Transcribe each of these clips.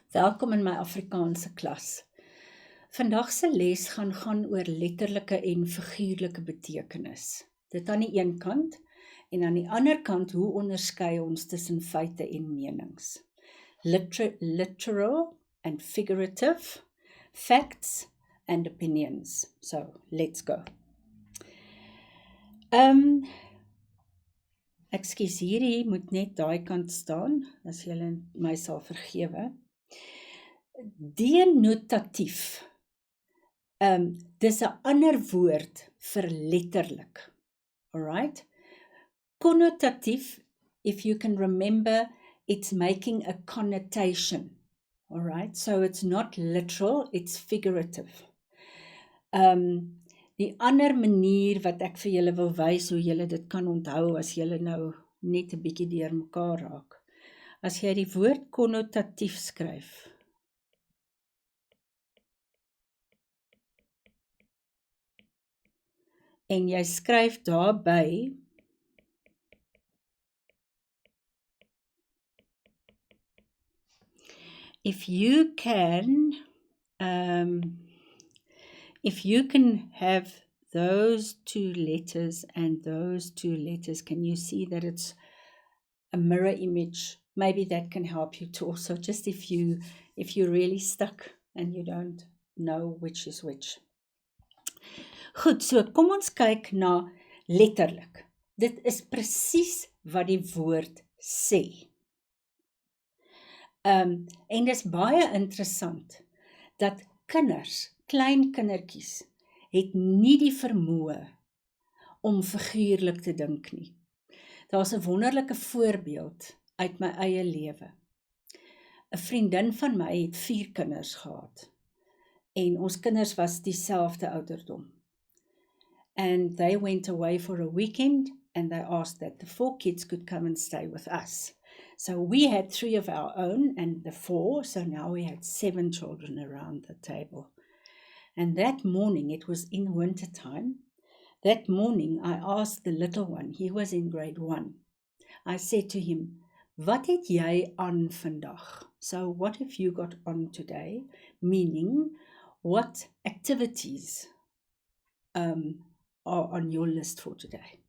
Welkom in my Afrikaanse klas. Vandag se les gaan oor letterlike en figuurlike betekenis. Dit aan die een kant en aan die ander kant hoe onderskei ons tussen feite en menings. Literal and figurative, facts and opinions. So, let's go. Ekskuus, hierdie moet net daai kant staan, as julle my sal vergewe. Denotatief. Dis 'n ander woord vir letterlik. Alright? Connotatief, if you can remember, it's making a connotation. Alright? So it's not literal, it's figurative. Die ander manier wat ek vir julle wil wys hoe julle dit kan onthou as julle nou net 'n bietjie deur mekaar raak. As jy die woord connotatief skryf, en jy skryf daarby if you can have those two letters and those two letters, can you see that it's a mirror image? Maybe that can help you to also, just if you're really stuck and you don't know which is which. Goed, so kom ons kyk na letterlik. Dit is presies wat die woord sê. En dis baie interessant dat kinders, klein kindertjies, het nie die vermoë om figuurlik te dink nie. Daar's 'n wonderlike voorbeeld uit my eie lewe. 'n Vriendin van my het 4 kinders gehad. En ons kinders was dieselfde ouderdom. And they went away for a weekend and they asked that the 4 kids could come and stay with us. So we had 3 of our own and the 4, so now we had 7 children around the table. And that morning, it was in winter time, that morning I asked the little one, he was in grade 1, I said to him, wat het jy aan vandag? So what have you got on today? Meaning, what activities are on your list for today?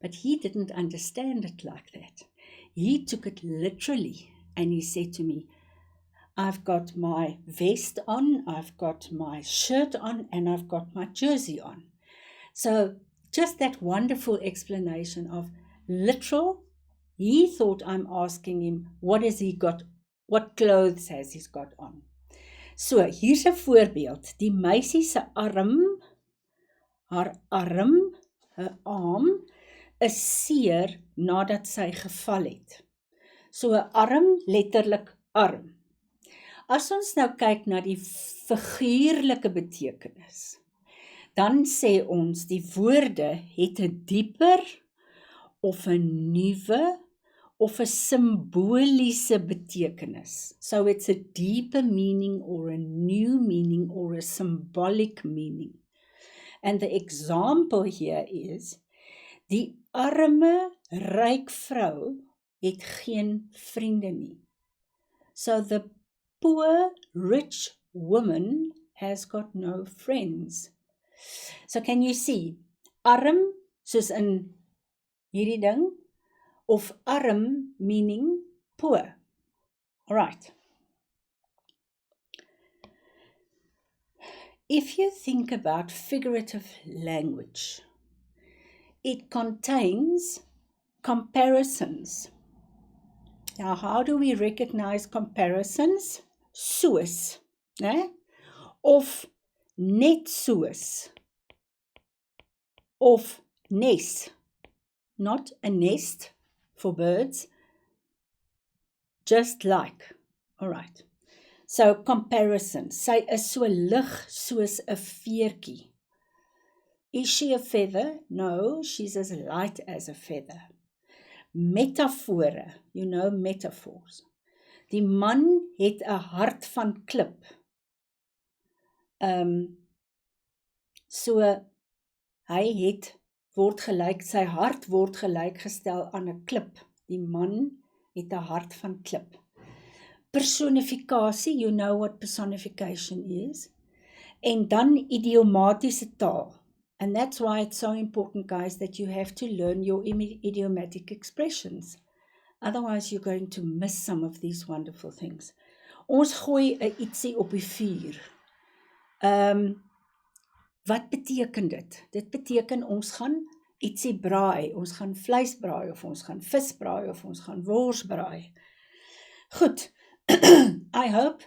But he didn't understand it like that. He took it literally and he said to me, I've got my vest on, I've got my shirt on, and I've got my jersey on. So just that wonderful explanation of literal, he thought I'm asking him, what has he got, what clothes has he got on? So, hier's 'n voorbeeld. Die meisie se arm, haar arm, haar arm, is seer nadat sy geval het. So 'n arm, letterlik arm. As ons nou kyk na die figuurlike betekenis, dan sê ons die woorde het 'n dieper of 'n nuwe of 'n simboliese betekenis. So it's a deeper meaning or a new meaning or a symbolic meaning. And the example here is, die arme, ryk vrou het geen vriende nie. So the poor, rich woman has got no friends. So can you see, arm, soos in hierdie ding, of arm meaning poor. Alright. If you think about figurative language, it contains comparisons. Now, how do we recognize comparisons? Soos, né? Of net soos. Of nes. Not a nest for birds. Just like. All right. So, comparison. Sy is so lig soos 'n veertjie. Is she a feather? No, she's as light as a feather. Metafore, you know metaphors. Die man het 'n hart van klip. So hy sy hart word gelyk gestel aan 'n klip. Die man het 'n hart van klip. personifikasie, you know what personification is, en dan idiomatiese taal. And that's why it's so important, guys, that you have to learn your idiomatic expressions. Otherwise, you're going to miss some of these wonderful things. Ons gooi 'n ietsie op die vuur. Wat beteken dit? Dit beteken ons gaan ietsie braai, ons gaan vleis braai, of ons gaan vis braai, of ons gaan wors braai. Goed, I hope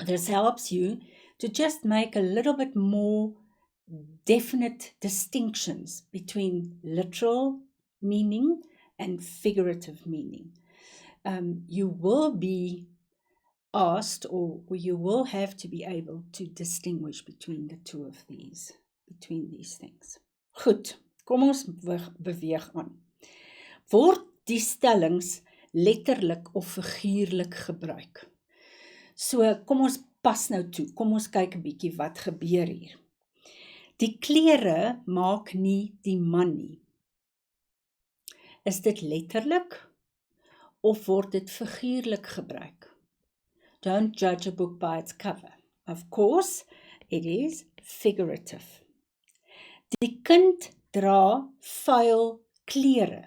this helps you to just make a little bit more definite distinctions between literal meaning and figurative meaning. You will be asked, or you will have to be able to distinguish between the two of these, between these things. Goed, kom ons beweeg aan. Word die stellings letterlik of figuurlik gebruik? So, kom ons pas nou toe, kom ons kyk 'n bietjie wat gebeur hier. Die klere maak nie die man nie. Is dit letterlik of word dit figuurlik gebruik? Don't judge a book by its cover. Of course, it is figurative. Die kind dra vuil klere.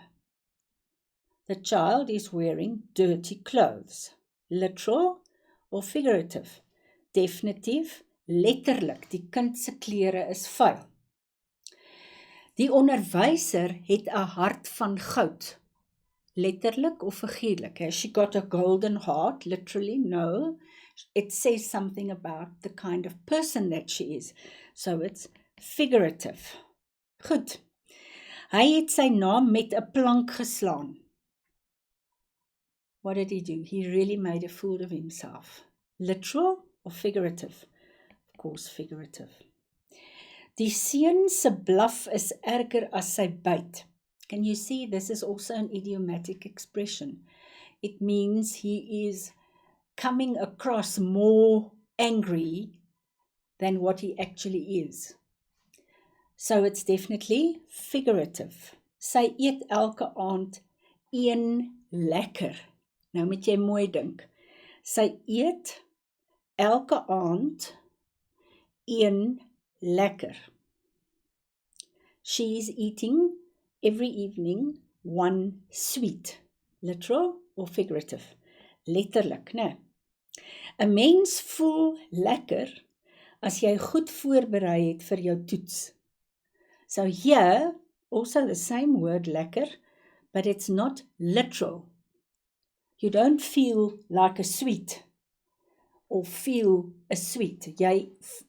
The child is wearing dirty clothes. Literal or figurative? Definitief, letterlik, die kind se klere is vuil. Die onderwyser het 'n hart van goud. Letterlik of figuurlik? Has she got a golden heart? Literally, no. It says something about the kind of person that she is. So it's figurative. Goed. Hy het sy naam met 'n plank geslaan. What did he do? He really made a fool of himself. Literal or figurative? Of course, figurative. Die seun se blaf is erger as sy byt. Can you see, this is also an idiomatic expression. It means he is coming across more angry than what he actually is. So it's definitely figurative. Sy eet elke aand een lekker. Nou moet jy mooi dink. Sy eet elke aand een lekker. She is eating every evening one sweet. Literal or figurative? Letterlik, né? 'n Mens voel lekker as jy goed voorberei het vir jou toets. So here, also the same word lekker, but it's not literal. You don't feel like a sweet or feel a sweet.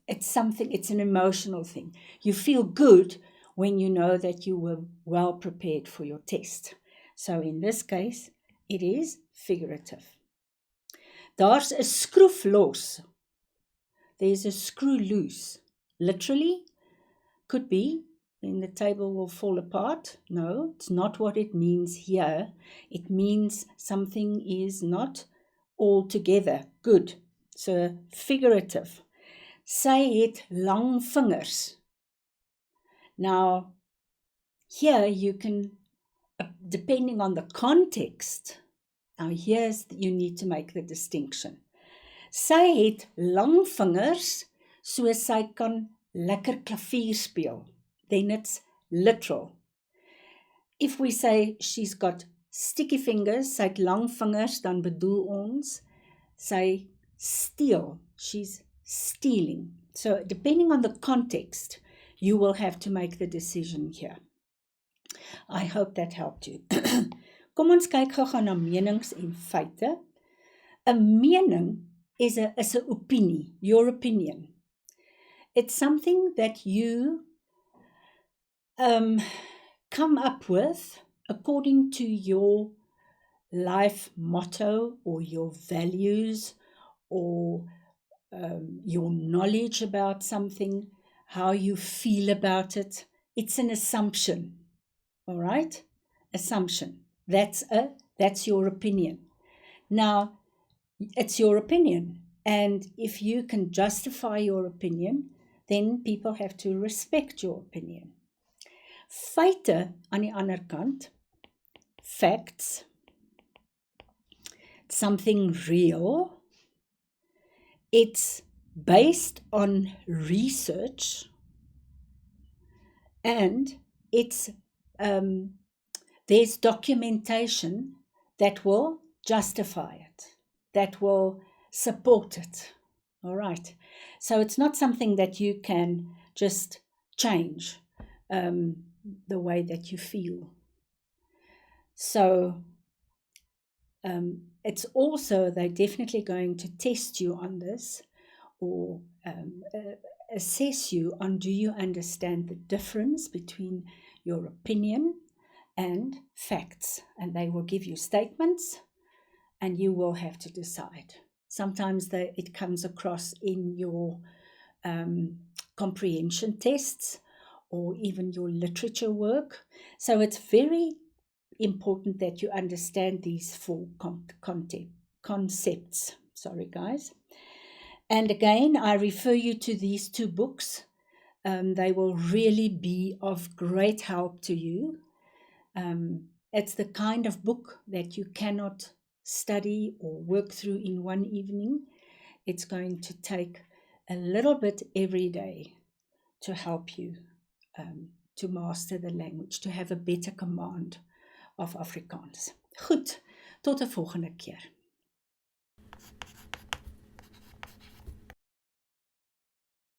It's something, it's an emotional thing. You feel good when you know that you were well prepared for your test. So in this case, it is figurative. Daar's 'n skroef los. There's a screw loose. Literally, could be, then the table will fall apart. No, it's not what it means here. It means something is not altogether good. So, figurative. Sy het lang vingers. Now, here you can, depending on the context, now you need to make the distinction. Sy het lang vingers, so sy kan lekker klavier speel. Then it's literal. If we say she's got sticky fingers, sy het lang vingers, dan bedoel ons, sy steal, she's stealing. So depending on the context, you will have to make the decision here. I hope that helped you. Kom ons kyk gou na menings en feite. 'n Mening is 'n opinie, your opinion. It's something that you come up with according to your life motto or your values or your knowledge about something, how you feel about it. It's an assumption, all right? Assumption. That's your opinion. Now, it's your opinion, and if you can justify your opinion, then people have to respect your opinion. Feite aan die ander kant, facts, something real. It's based on research, and it's there's documentation that will justify it, that will support it. All right. So it's not something that you can just change the way that you feel. So it's also, they're definitely going to test you on this, or assess you on, do you understand the difference between your opinion and facts? And they will give you statements, and you will have to decide. Sometimes it comes across in your comprehension tests, or even your literature work. So it's very important that you understand these four concepts. Sorry, guys. And again, I refer you to these two books. They will really be of great help to you. It's the kind of book that you cannot study or work through in one evening. It's going to take a little bit every day to help you to master the language, to have a better command of Afrikaans. Goed, tot 'n volgende keer.